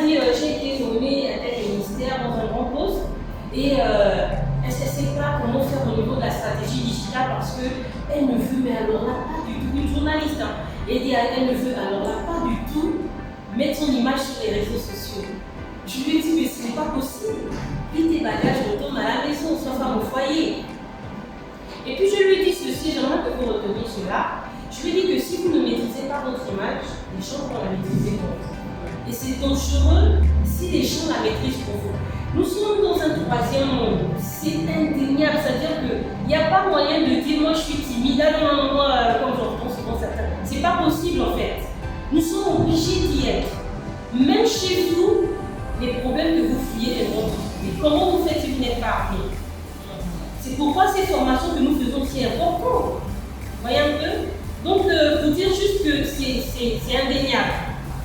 dit j'ai été nommée à tel ministère dans un grand poste et elle ne sait pas comment faire au niveau de la stratégie digitale parce qu'elle ne veut, mais alors là, pas du tout, une journaliste, hein, et dit elle ne veut alors là, pas du tout mettre son image sur les réseaux sociaux. Je lui ai dit, mais ce n'est pas possible. Puis tes bagages, retourne à la maison, soit femme au foyer. Et puis je lui ai dit ceci, j'aimerais que vous reteniez cela. Je lui ai dit que si vous ne maîtrisez pas votre image, les gens vont la maîtriser pour vous. Et c'est dangereux si les gens la maîtrisent pour vous. Nous sommes dans un troisième monde. C'est indéniable, c'est-à-dire qu'il n'y a pas moyen de dire moi je suis timide, ah non, moi, comme j'entends souvent certains. C'est pas possible en fait. Nous sommes obligés d'y être. Même chez vous, les problèmes que vous fuyez, les vont trouver. Comment vous faites si vous n'êtes pas armé? C'est pourquoi ces formations que nous faisons si importantes. Vous voyez un peu? Donc, vous dire juste que c'est indéniable,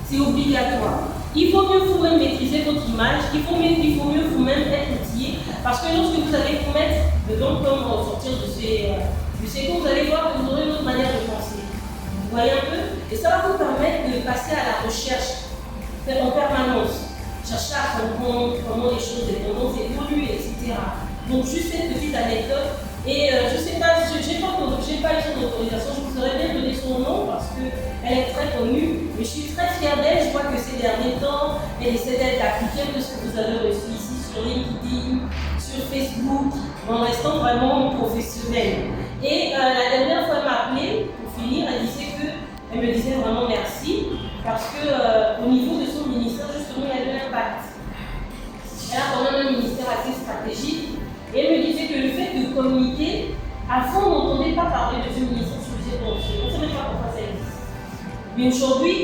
c'est obligatoire. Il faut mieux vous-même maîtriser votre image, il faut mieux vous-même être outillé, parce que lorsque vous allez vous mettre dedans, comme sortir de ces cours, vous allez voir que vous aurez une autre manière de penser. Vous voyez un peu? Et ça va vous permettre de passer à la recherche en permanence. Chercher à comprendre comment les choses, les tendances évoluent, etc. Donc, juste cette petite anecdote. Et je ne sais pas, je n'ai pas eu son autorisation, je vous aurais bien donné son nom parce qu'elle est très connue. Mais je suis très fière d'elle. Je vois que ces derniers temps, elle essaie d'être africaine de ce que vous avez reçu ici sur LinkedIn, sur Facebook, en restant vraiment professionnelle. Et la dernière fois, elle m'a appelé pour finir, elle me disait vraiment merci parce qu'au niveau de son ministère, justement, il y a de l'impact. Elle a quand même un ministère assez stratégique. Et elle me disait que le fait de communiquer, avant on n'entendait pas parler de ce ministère sur les évolutions. On ne savait pas pourquoi ça existe. Mais aujourd'hui,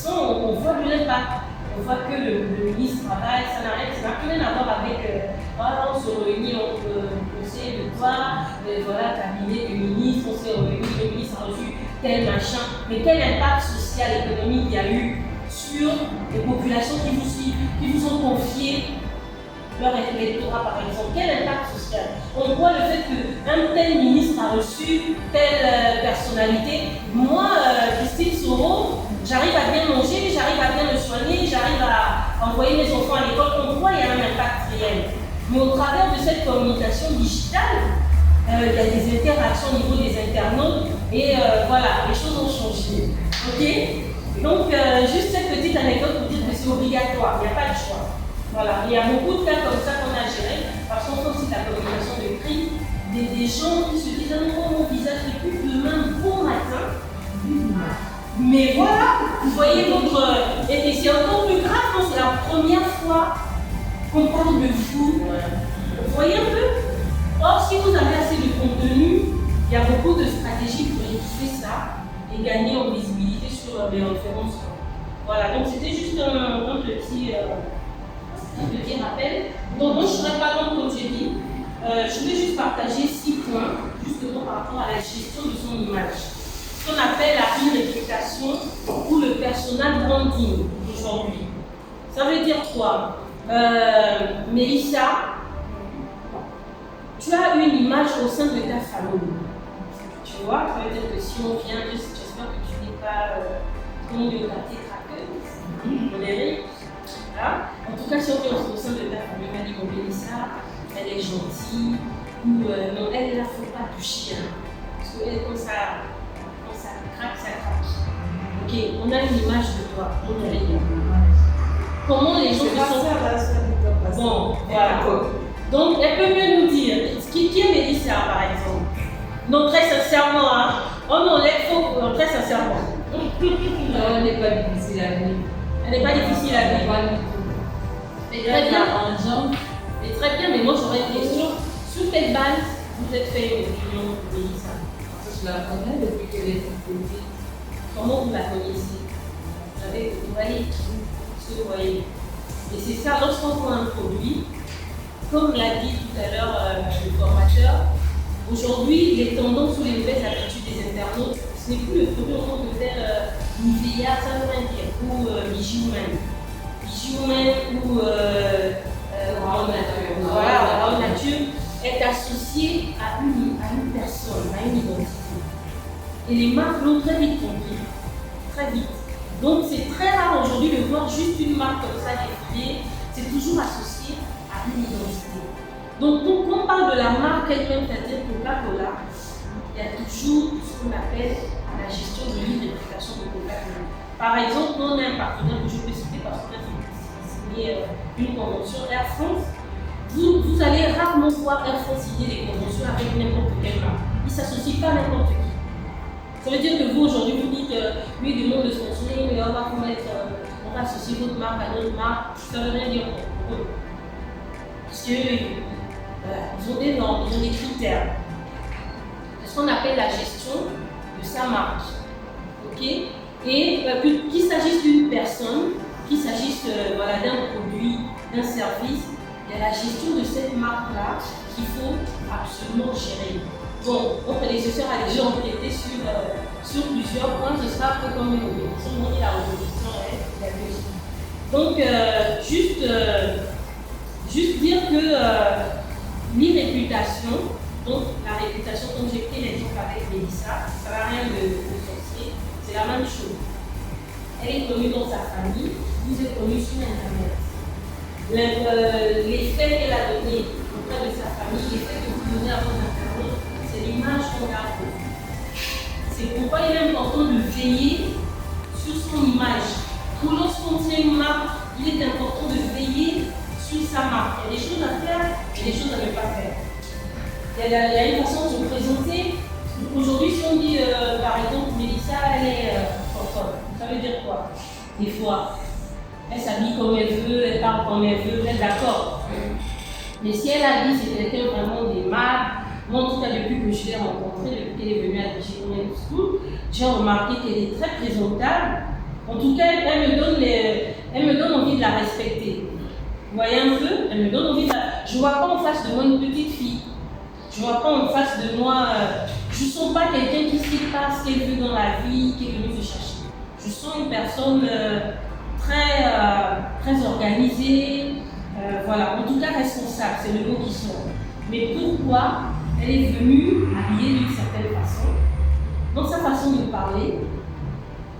on voit de l'impact. On voit que le ministre travaille, ça n'a rien à voir avec on se réunit entre conseil de toi, voilà, cabinet du ministre, on s'est réunis, le ministre a reçu tel machin. Mais quel impact social, économique il y a eu sur les populations qui vous suivent, qui vous ont confié leur électorat par exemple, quel impact social? On voit le fait qu'un tel ministre a reçu telle personnalité. Moi, Christine Soro, j'arrive à bien manger, j'arrive à bien me soigner, j'arrive à envoyer mes enfants à l'école. On voit qu'il y a un impact réel. Mais au travers de cette communication digitale, il y a des interactions au niveau des internautes et voilà, les choses ont changé. Ok? Donc, juste cette petite anecdote pour dire que c'est obligatoire, il n'y a pas de choix. Voilà, il y a beaucoup de cas comme ça qu'on a gérés, parce qu'on fait aussi la communication de crise, des gens qui se disent ah non, mon visage n'est plus demain, bon matin. Mais voilà, vous voyez votre. Et c'est encore plus grave quand c'est la première fois qu'on parle de vous. Vous voyez un peu? Or, si vous avez assez de contenu, il y a beaucoup de stratégies pour étouffer ça et gagner en visibilité sur les références. Voilà, donc c'était juste un petit rappel. Donc, moi, je ne serai pas longue comme j'ai dit. Je vais juste partager 6 points, justement par rapport à la gestion de son image. Ce qu'on appelle la réputation ou le personal branding aujourd'hui. Ça veut dire quoi? Mélissa, tu as une image au sein de ta famille. Tu vois, ça veut dire que si on vient, j'espère que tu n'es pas comment dire, ta tétraqueuse, colérique. Voilà. En tout cas, si on vient au sein de ta famille, on va dire que Mélissa, elle est gentille, ou non, elle ne la faut pas toucher. Hein. Parce que quand ça craque, ça craque. Ok, on a une image de toi, on est là. Comment les gens sont. Bon, voilà. Donc, elle peut mieux nous dire qui est Mélissa, par exemple. Non, très sincèrement, hein. Oh non, elle faut, très sincèrement. Non, elle n'est pas difficile à vivre. Elle n'est pas difficile à vivre. Mais très bien. Mais très bien, mais moi j'aurais une question. Sur quelle base vous êtes fait une opinion de Mélissa? Je la connais depuis qu'elle est petite. Comment vous la connaissez? Vous voyez ce que vous voyez. Et c'est ça, lorsqu'on voit un produit, comme l'a dit tout à l'heure le formateur, aujourd'hui, les tendances ou les nouvelles habitudes des internautes, ce n'est plus le produit en tant que tel Nivea, ça veut rien dire, ou Bijoux-Man. Bijoux-Man ou Raw Nature est associé à une personne, à une identité. Et les marques l'ont très vite compris, très vite. Donc c'est très rare aujourd'hui de voir juste une marque comme ça défilée, c'est toujours associé à une identité. Donc quand on parle de la marque elle-même, c'est-à-dire Coca-Cola, il y a toujours ce qu'on appelle la gestion de l'identification de Coca-Cola. Par exemple, on a un partenaire que je peux citer parce qu'on a signé une convention Air France. Vous allez rarement voir Air France signer des conventions avec n'importe quelle marque. Il ne s'associe pas à n'importe qui. Ça veut dire que vous, aujourd'hui, vous dites, lui, du monde de sponsoring, on va vous mettre, on va associer votre marque à notre marque. Ça ne veut rien dire pour eux. Parce que, voilà, ils ont des normes, ils ont des critères. C'est ce qu'on appelle la gestion de sa marque. OK? Et qu'il s'agisse d'une personne, qu'il s'agisse voilà, d'un produit, d'un service, il y a la gestion de cette marque-là qu'il faut absolument gérer. Bon, mon prédécesseur a déjà enquêté sur plusieurs points, ce sera un peu comme une opposition, on dit la opposition est la deuxième. Donc, juste dire que l'irréputation, donc la réputation, comme j'ai pris l'exemple avec Mélissa, ça n'a rien de sorcier, c'est la même chose. Elle est connue dans sa famille, vous êtes connu sur Internet. Les faits qu'elle a donnés auprès de sa famille, les faits que vous donnez à votre Internet, c'est l'image qu'on a. C'est pourquoi il est important de veiller sur son image. Pour lorsqu'on tient une marque, il est important de veiller sur sa marque. Il y a des choses à faire, il y a des choses à ne pas faire. Il y a une façon de se présenter. Aujourd'hui, si on dit par exemple Mélissa, elle est folle, ça veut dire quoi? Des fois, elle s'habille comme elle veut, elle parle comme elle veut, elle est d'accord. Mais si elle a dit c'est quelqu'un vraiment d'aimable, moi en tout cas depuis que je l'ai rencontrée, depuis qu'elle est venue à Digital School, j'ai remarqué qu'elle est très présentable. En tout cas, elle me donne envie de la respecter. Vous voyez un peu? Elle me donne envie de la... Je ne vois pas en face de moi une petite fille. Je ne vois pas en face de moi... je ne sens pas quelqu'un qui ne sait pas ce qu'elle veut dans la vie, qui est venu se chercher. Je sens une personne très organisée, voilà, en tout cas responsable, c'est le mot qui sort. Mais pourquoi elle est venue habillée d'une certaine façon? Dans sa façon de parler,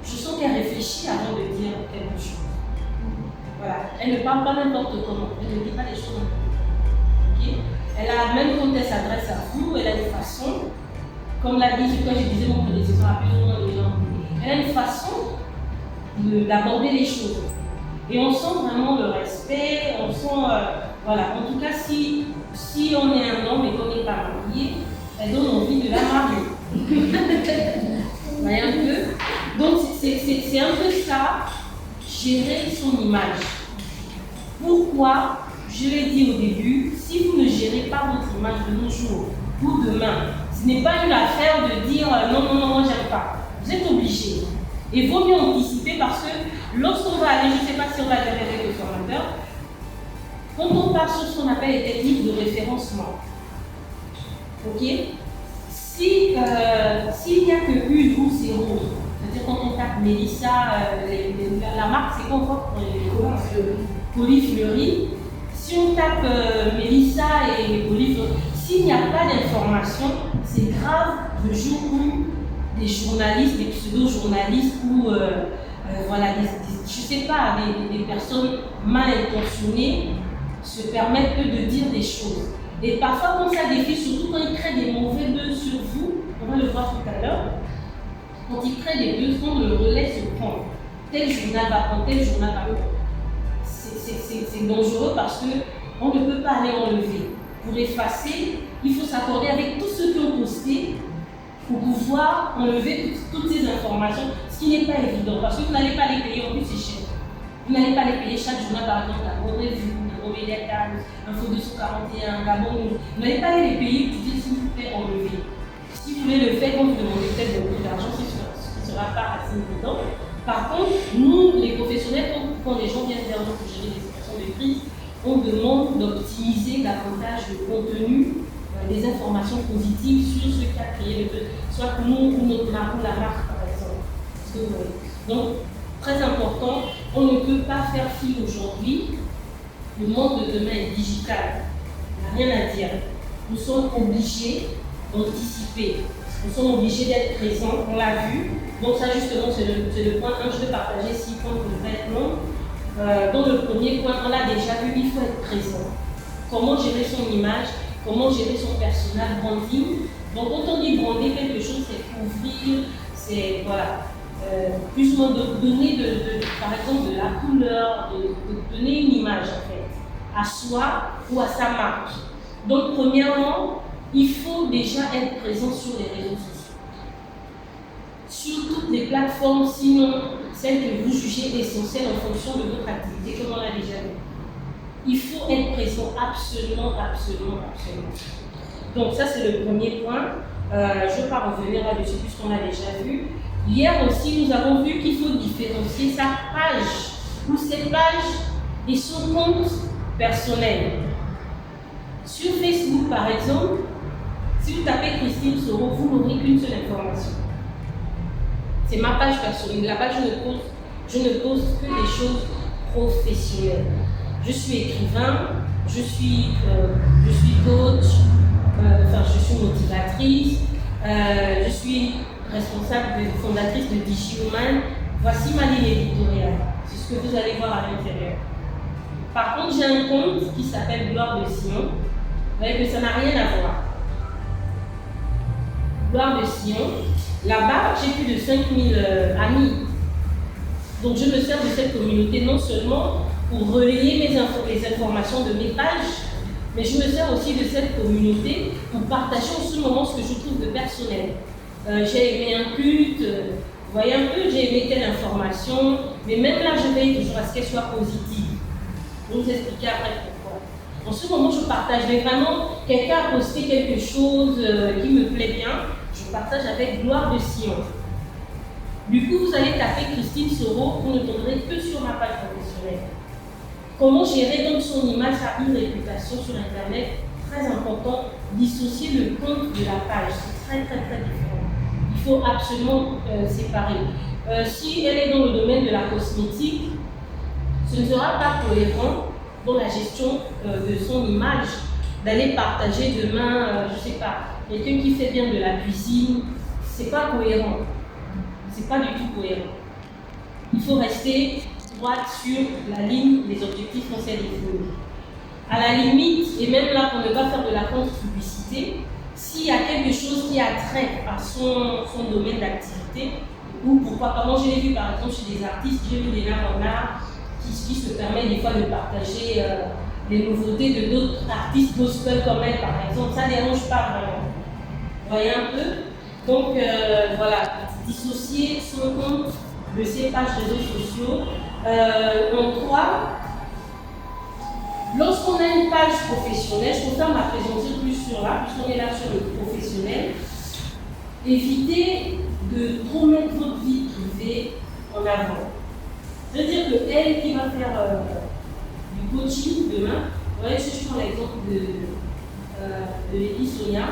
je sens qu'elle réfléchit avant de dire quelque chose. Voilà, elle ne parle pas n'importe comment, elle ne dit pas les choses n'importe comment. Okay? Elle a, même quand elle s'adresse à vous, elle a une façon, comme l'a dit, quand je disais mon prédécesseur à plus ou moins les gens, elle a une façon d'aborder les choses. Et on sent vraiment le respect, on sent, voilà, en tout cas, si on est un homme et qu'on n'est pas marié, elle donne envie de la marier. Vous voyez un peu? Donc, c'est un peu ça, gérer son image. Pourquoi? Je l'ai dit au début, si vous ne gérez pas votre image de nos jours, pour demain, ce n'est pas une affaire de dire non, moi j'aime pas. Vous êtes obligé. Et il vaut mieux anticiper parce que lorsqu'on va aller, je ne sais pas si on va aller avec le formateur, quand on part sur ce qu'on appelle les techniques de référencement, ok? S'il n'y a que 1 ou 0, c'est-à-dire quand on tape Mélissa, la marque c'est qu'on voit Polyfleury. Si on tape Mélissa et Polyfleury, s'il n'y a pas d'information, c'est grave le jour où des journalistes, des pseudo-journalistes ou voilà, je sais pas, des personnes mal intentionnées se permettent eux de dire des choses. Et parfois quand ça défie, surtout quand ils créent des mauvais buzz sur vous, on va le voir tout à l'heure, quand ils créent des buzz, quand le relais se prend, tel journal va prendre, tel journal va prendre. C'est dangereux parce qu'on ne peut pas aller enlever. Pour effacer, il faut s'accorder avec tous ceux qui ont posté pour pouvoir enlever toutes ces informations, ce qui n'est pas évident parce que vous n'allez pas les payer, en plus c'est cher. Vous n'allez pas les payer chaque journal, par exemple, la Bonne Revue, la Nouvelle Times, Info 241, Gabon News. Vous n'allez pas les payer pour dire s'il vous plaît enlever. Si vous voulez le faire, quand vous demandez peut-être beaucoup d'argent, ce ne sera pas assez évident. Par contre, nous, les professionnels, quand les gens viennent vers nous pour gérer des situations de crise, on demande d'optimiser davantage le contenu, des informations positives sur ce qui a créé le buzz, soit nous ou notre marque, ou la marque par exemple. Donc, très important, on ne peut pas faire fi aujourd'hui. Le monde de demain est digital. Il n'y a rien à dire. Nous sommes obligés d'anticiper. Nous sommes obligés d'être présents, on l'a vu. Donc ça justement c'est le point 1, je vais partager 6 points pour le être long. Dans le premier point, on l'a déjà vu, il faut être présent. Comment gérer son image, comment gérer son personnage branding. Donc quand on dit brander quelque chose, c'est couvrir, c'est voilà, plus ou moins de donner par exemple de la couleur, de donner une image en fait, à soi ou à sa marque. Donc premièrement, il faut déjà être présent sur les réseaux sociaux. Sur toutes les plateformes, sinon celles que vous jugez essentielles en fonction de votre activité, comme on l'a déjà vu. Il faut être présent absolument, absolument, absolument. Donc ça c'est le premier point. Je ne vais pas revenir là-dessus puisqu'on l'a déjà vu. Hier aussi, nous avons vu qu'il faut différencier sa page ou ses pages et son compte personnel. Sur Facebook, par exemple, si vous tapez Christine Soro, vous n'aurez qu'une seule information. C'est ma page personnelle. Là-bas, je ne poste que des choses professionnelles. Je suis écrivain, je suis coach, je suis motivatrice, je suis responsable fondatrice de DigiHuman. Voici ma ligne éditoriale. C'est ce que vous allez voir à l'intérieur. Par contre, j'ai un compte qui s'appelle Gloire de Sion. Vous voyez que ça n'a rien à voir. Gloire de Sion. Là-bas, j'ai plus de 5000 amis. Donc, je me sers de cette communauté non seulement pour relayer les informations de mes pages, mais je me sers aussi de cette communauté pour partager en ce moment ce que je trouve de personnel. J'ai aimé un culte, vous voyez un peu, j'ai aimé telle information, mais même là, je veille toujours à ce qu'elle soit positive. Je vais vous expliquer après pourquoi. En ce moment, je partage, mais vraiment, quelqu'un a posté quelque chose qui me plaît bien, je partage avec Gloire de Sion. Du coup, vous allez taper Christine Soro, vous ne tomberez que sur ma page professionnelle. Comment gérer donc son image à une réputation sur Internet? Très important, dissocier le compte de la page, c'est très très très différent. Il faut absolument séparer. Si elle est dans le domaine de la cosmétique, ce ne sera pas cohérent dans la gestion de son image d'aller partager demain, je ne sais pas, quelqu'un qui fait bien de la cuisine, c'est pas cohérent. C'est pas du tout cohérent. Il faut rester droite sur la ligne des objectifs qu'on s'est définis. À la limite, et même là pour ne pas faire de la contre-publicité, s'il y a quelque chose qui a trait à son domaine d'activité, ou pourquoi pas, moi je l'ai vu par exemple chez des artistes, j'ai vu des Namona qui se permet des fois de partager les nouveautés de d'autres artistes gospel comme elle par exemple, ça ne dérange pas vraiment. Vous voyez un peu? Donc voilà, dissocier son compte de ses pages réseaux sociaux. En 3, lorsqu'on a une page professionnelle, je préfère ma présenter plus sur là, puisqu'on est là sur le professionnel, évitez de trop mettre votre vie privée en avant. C'est-à-dire que elle qui va faire du coaching demain, vous voyez, si je prends l'exemple de Lady Sonia,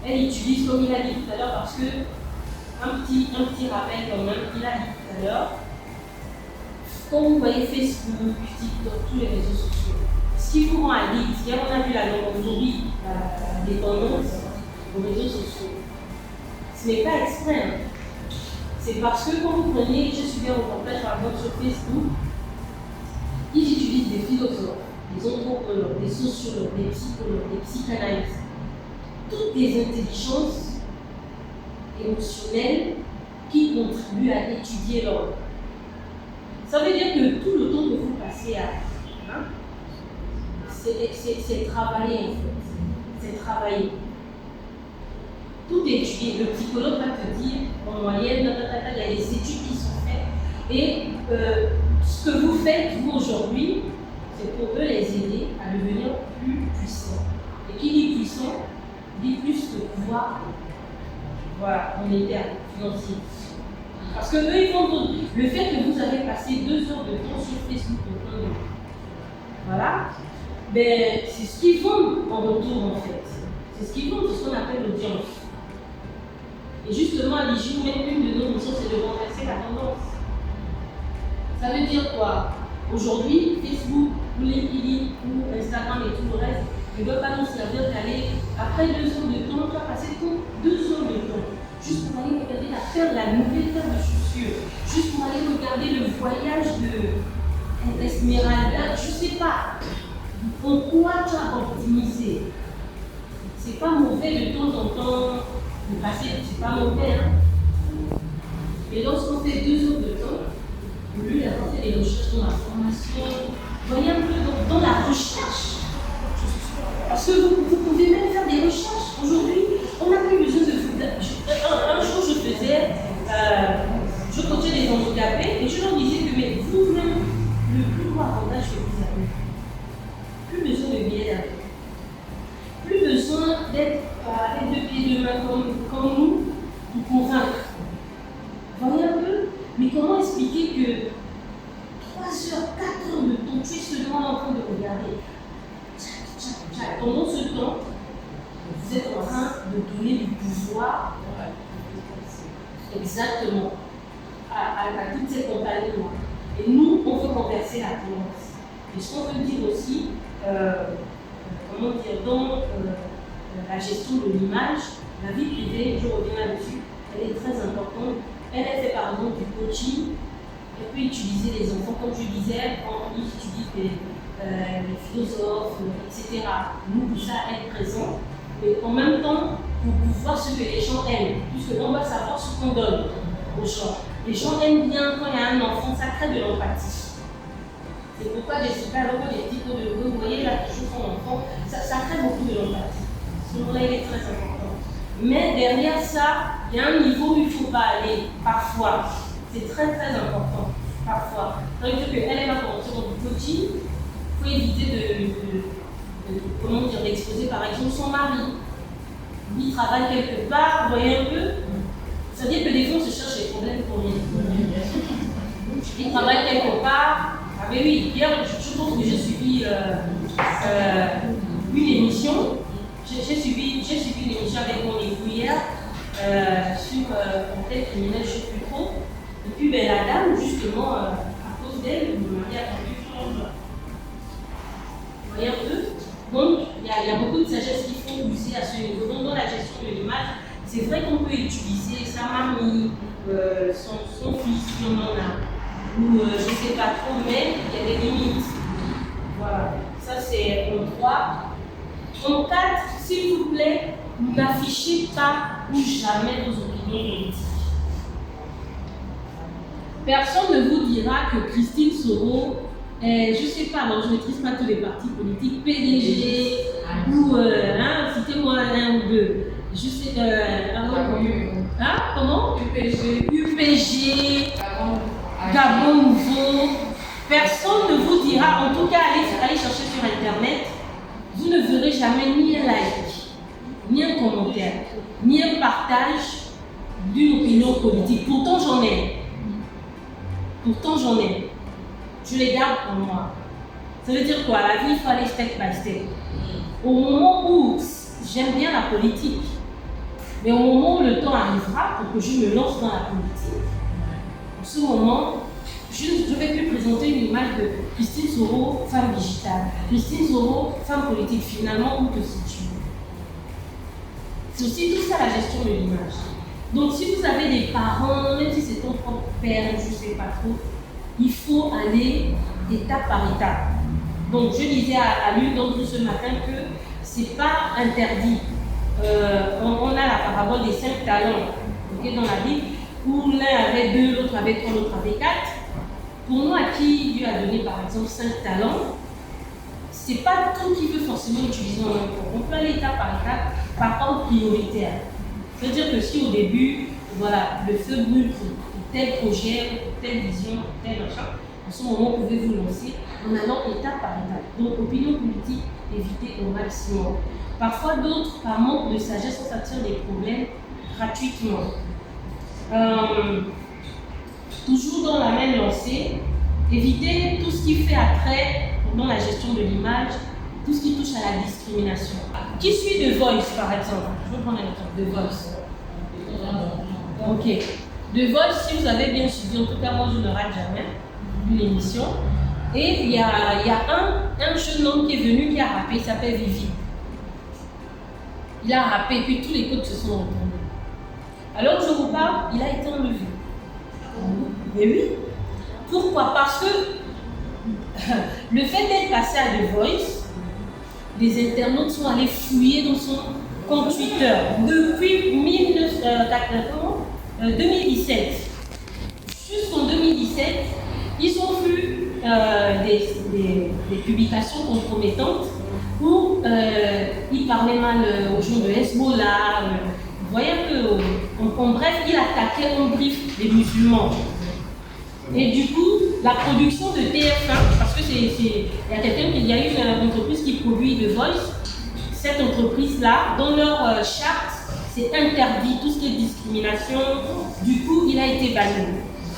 elle utilise, comme il a dit tout à l'heure, parce que un petit rappel quand même, il a dit tout à l'heure, quand vous voyez Facebook, TikTok, tous les réseaux sociaux, ce qui vous rend addict, hier on a vu aujourd'hui la dépendance aux réseaux sociaux. Ce n'est pas exprès. C'est parce que quand vous prenez, je suis bien au reportage par exemple sur Facebook, ils utilisent des philosophes, des anthropologues, des sociologues, des psychologues, des psychanalystes, toutes des intelligences émotionnelles qui contribuent à étudier l'homme. Ça veut dire que tout le temps que vous passez à c'est travailler en fait. C'est travailler. Tout est étudié. Le psychologue va te dire en moyenne, il y a des études qui sont faites. Et ce que vous faites, vous aujourd'hui, c'est pour eux les aider à devenir plus puissants. Et qui dit puissant, dit plus de pouvoir. Voilà, en termes financiers. Parce que eux, ils vont le fait que vous avez passé 2 heures de temps sur Facebook, voilà, ben, c'est ce qu'ils vendent en retour en fait. C'est ce qu'ils vendent, c'est ce qu'on appelle l'audience. Et justement, à l'IGU, même une de nos missions, c'est de renverser la tendance. Ça veut dire quoi? Aujourd'hui, Facebook, ou LinkedIn, ou Instagram et tout le reste ne doit pas nous servir d'aller, après 2 heures de temps, tu vas passer 2 heures de temps juste pour aller regarder la nouvelle paire de chaussures, juste pour aller regarder le voyage d'Esmeralda, je ne sais pas. Pourquoi tu as optimisé? C'est pas mauvais de temps en temps de passer, c'est pas mauvais. Hein? Et lorsqu'on fait 2 heures de temps, au lieu d'avoir fait des recherches dans la formation, voyez un peu dans la recherche. Parce que vous pouvez même faire des recherches. Aujourd'hui, on n'a plus besoin de vous. Un jour, je coachais des handicapés et je leur disais que mais vous-même, le plus gros avantage que vous avez, plus besoin de billets d'avion, plus besoin d'être avec 2 pieds de main comme nous pour convaincre. Voyez un peu, mais comment expliquer que 3 heures, 4 heures de temps, tu es seulement en train de regarder. Pendant ce temps, vous êtes en train de donner du pouvoir exactement à toutes ces compagnies-là. Et nous, on veut renverser la tendance. Et ce qu'on veut dire aussi, comment dire, dans la gestion de l'image, la vie privée, je reviens là-dessus, elle est très importante. Elle fait par exemple du coaching, elle peut utiliser les enfants, comme je disais, quand ils utilisent les philosophes, etc. Nous, tout ça, être présent, mais en même temps, pour voir ce que les gens aiment, puisque on va savoir ce qu'on donne aux gens. Les gens aiment bien quand il y a un enfant, ça crée de l'empathie. C'est pourquoi des super-héros, des petits pots de vœux, vous voyez là, toujours son enfant, ça crée beaucoup de l'empathie. Ce moment-là, il est très important. Mais derrière ça, il y a un niveau où il ne faut pas aller, parfois. C'est très très important, parfois. C'est-à-dire qu'elle va commencer dans du coaching, il faut éviter d'exposer par exemple son mari. Il travaille quelque part, vous voyez un peu. C'est-à-dire que des fois on se cherche des problèmes pour rien. Il travaille quelque part. Ah mais oui, hier je pense que j'ai suivi une émission. J'ai suivi une émission avec mon époux hier sur enquête criminelle, je ne sais plus trop. Et puis ben, la dame, justement, à cause d'elle, mon mari a perdu son emploi. Vous voyez un peu? Donc, il y a beaucoup de sagesse qu'il faut user à ce niveau. Donc, dans la gestion de l'image, c'est vrai qu'on peut utiliser sa mamie, son fils, si on en a, ou je ne sais pas trop, mais il y a des limites. Voilà, ça c'est en 3. En 4, s'il vous plaît, n'affichez pas ou jamais vos opinions politiques. Personne ne vous dira que Christine Soro est, je ne sais pas, alors je ne maîtrise pas tous les partis politiques, PDG, ou, citez-moi un ou deux. Je sais, comment UPG, Gabon Nouveau. Personne ne vous dira, en tout cas, allez chercher sur Internet, vous ne verrez jamais ni un like, ni un commentaire, ni un partage d'une opinion politique. Pourtant, j'en ai. Je les garde pour moi. Ça veut dire quoi? La vie, il faut aller step by step. Au moment où j'aime bien la politique, mais au moment où le temps arrivera pour que je me lance dans la politique, en ce moment, je ne vais plus présenter une image de Christine Soro, femme digitale. Christine Soro, femme politique. Finalement, où te situes? C'est aussi tout ça la gestion de l'image. Donc, si vous avez des parents, même si c'est ton propre père, je ne sais pas trop, il faut aller étape par étape. Donc, je disais à l'une d'entre vous ce matin que ce n'est pas interdit. On a la parabole des 5 talents dans la Bible, où l'un avait 2, l'autre avait 3, l'autre avait 4. Pour nous, à qui Dieu a donné par exemple 5 talents, ce n'est pas tout qu'il veut forcément utiliser en même temps. On peut aller étape par étape, par ordre prioritaire. C'est-à-dire que si au début, voilà, le feu brûle pour tel projet, pour telle vision, pour tel machin, en ce moment, vous pouvez vous lancer en allant étape par étape. Donc, opinion politique, évitez au maximum. Parfois, d'autres, par manque de sagesse, on s'attire des problèmes gratuitement. Toujours dans la même lancée, évitez tout ce qui fait attrait dans la gestion de l'image, tout ce qui touche à la discrimination. Qui suit The Voice, par exemple? Je vais prendre un exemple, The Voice. Ok. The Voice, si vous avez bien suivi, en tout cas moi je ne rate jamais une émission. Et il y a un jeune homme qui est venu, qui a rappé, il s'appelle Vivi. Il a rappé, puis tous les coachs se sont retournés. Alors je vous parle, il a été enlevé. Mais oui. Pourquoi? Parce que le fait d'être passé à The Voice, les internautes sont allés fouiller dans son compte Twitter depuis 2017. Jusqu'en 2017, ils ont vu des publications compromettantes où il parlait mal aux gens de Hezbollah. Vous voyez un peu, en bref, il attaquait en brief les musulmans. Et du coup, la production de TF1, parce que il y a quelqu'un qui y a une entreprise qui produit The Voice, cette entreprise-là, dans leur charte, c'est interdit tout ce qui est discrimination. Du coup, il a été banni.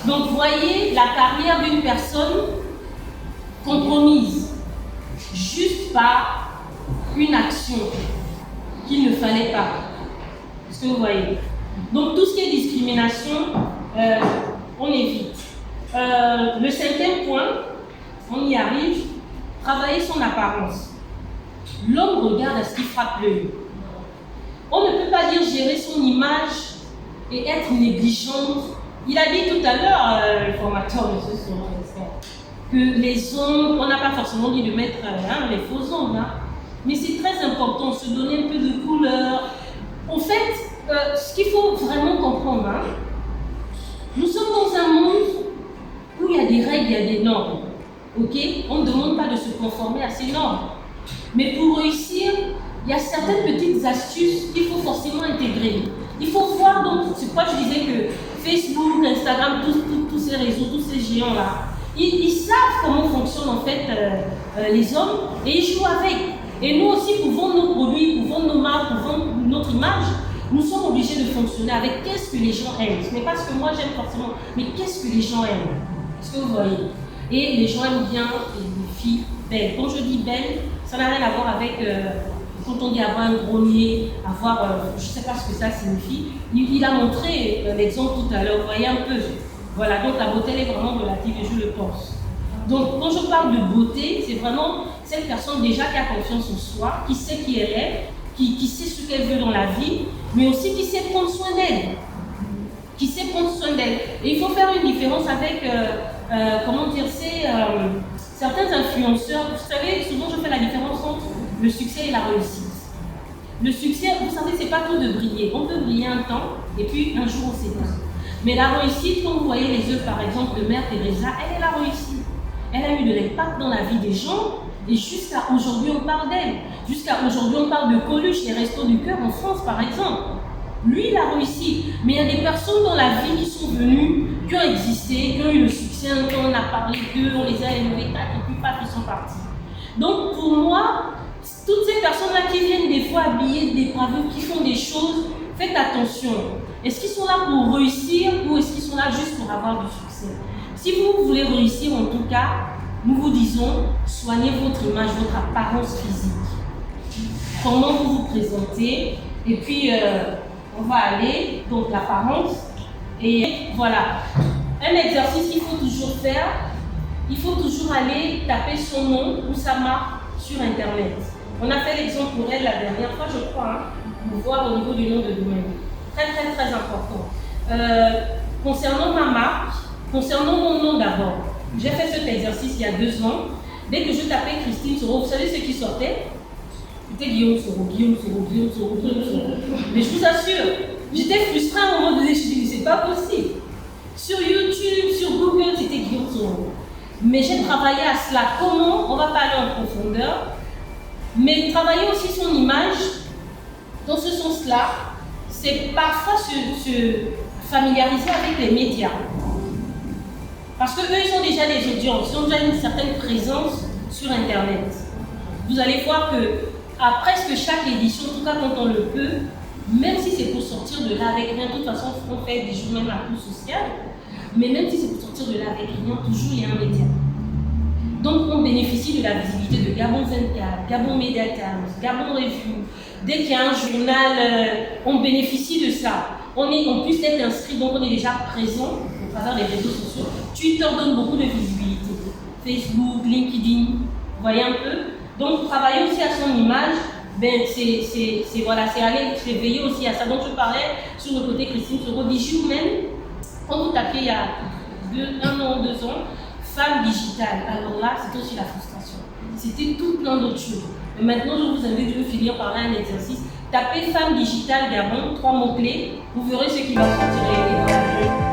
Donc, voyez la carrière d'une personne compromise juste par une action qu'il ne fallait pas. Est-ce que vous voyez? Donc, tout ce qui est discrimination, on évite. Le 5e point, on y arrive, travailler son apparence. L'homme regarde à ce qui frappe l'œil. On ne peut pas dire gérer son image et être négligente. Il a dit tout à l'heure, le formateur, M. Soron, que les ongles, on n'a pas forcément dit de mettre les faux ongles, hein, mais c'est très important, se donner un peu de couleur. En fait, ce qu'il faut vraiment comprendre, hein, nous sommes dans un monde où il y a des règles, il y a des normes. Okay? On ne demande pas de se conformer à ces normes. Mais pour réussir, il y a certaines petites astuces qu'il faut forcément intégrer. Il faut voir, donc, c'est pourquoi je disais que Facebook, Instagram, tous ces réseaux, tous ces géants-là, ils savent comment fonctionnent en fait les hommes et ils jouent avec. Et nous aussi, pour vendre nos produits, pour vendre nos marques, pour vendre notre image, nous sommes obligés de fonctionner avec qu'est-ce que les gens aiment. Ce n'est pas ce que moi j'aime forcément, mais qu'est-ce que les gens aiment. Est-ce que vous voyez? Et les gens aiment bien les filles belles. Quand je dis belles, ça n'a rien à voir avec quand on dit avoir un gros nez, avoir, je ne sais pas ce que ça signifie. Il a montré l'exemple tout à l'heure, vous voyez un peu. Voilà, donc la beauté elle est vraiment relative et je le pense. Donc quand je parle de beauté, c'est vraiment cette personne déjà qui a confiance en soi, qui sait qui elle est, qui sait ce qu'elle veut dans la vie, mais aussi qui sait prendre soin d'elle. Qui sait prendre soin d'elle. Et il faut faire une différence avec, comment dire, certains influenceurs. Vous savez, souvent je fais la différence entre le succès et la réussite. Le succès, vous savez, c'est pas tout de briller. On peut briller un temps et puis un jour on s'éteint. Mais la réussite, quand vous voyez les œuvres par exemple de Mère Teresa, elle a réussi. Elle a eu de l'impact dans la vie des gens et jusqu'à aujourd'hui on parle d'elle. Jusqu'à aujourd'hui on parle de Coluche, les Restos du Cœur en France par exemple. Lui, il a réussi. Mais il y a des personnes dans la vie qui sont venues, qui ont existé, qui ont eu le succès, un temps on a parlé d'eux, on les a élevés, et puis pas qui sont partis. Donc pour moi, toutes ces personnes-là qui viennent des fois habillées, dépravées, qui font des choses, faites attention. Est-ce qu'ils sont là pour réussir ou est-ce qu'ils sont là juste pour avoir du succès? Si vous voulez réussir, en tout cas, nous vous disons, soignez votre image, votre apparence physique. Comment vous vous présentez. Et puis, on va aller, donc l'apparence. Et voilà, un exercice qu'il faut toujours faire, il faut toujours aller taper son nom ou sa marque sur Internet. On a fait l'exemple pour elle la dernière fois, je crois, hein, pour voir au niveau du nom de domaine. Très, très, très important. Concernant ma marque, concernant mon nom d'abord, j'ai fait cet exercice il y a 2 ans. Dès que je tapais Christine Soro, vous savez ce qui sortait? C'était Guillaume Soro, Guillaume Soro, Guillaume Soro, Guillaume Soro. Mais je vous assure, j'étais frustrée à un moment donné, je me suis dit, c'est pas possible. Sur YouTube, sur Google, c'était Guillaume Soro. Mais j'ai travaillé à cela. Comment? On va pas aller en profondeur. Mais travailler aussi son image, dans ce sens-là, c'est parfois se familiariser avec les médias. Parce qu'eux, ils ont déjà des audiences, ils ont déjà une certaine présence sur Internet. Vous allez voir que à presque chaque édition, en tout cas quand on le peut, même si c'est pour sortir de là avec rien, de toute façon, on fait des jours même à coup social, mais même si c'est pour sortir de là avec rien, toujours il y a un média. Donc on bénéficie de la visibilité de Gabon 24, Gabon Media Times, Gabon Review. Dès qu'il y a un journal, on bénéficie de ça. On puisse être inscrit, donc on est déjà présent au travers des réseaux sociaux. Twitter donne beaucoup de visibilité. Facebook, LinkedIn, vous voyez un peu. Donc travailler aussi à son image ben c'est aller s'éveiller aussi à ça. Donc je parlais sur le côté Christine Soro, Bijou même, quand vous tapez il y a 1 an ou 2 ans, femme digitale, alors là c'était aussi la frustration. C'était tout plein d'autres choses. Mais maintenant je vous invite, je vais finir par là un exercice. Tapez femme digitale Gabon, 3 mots-clés, vous verrez ce qui va sortir.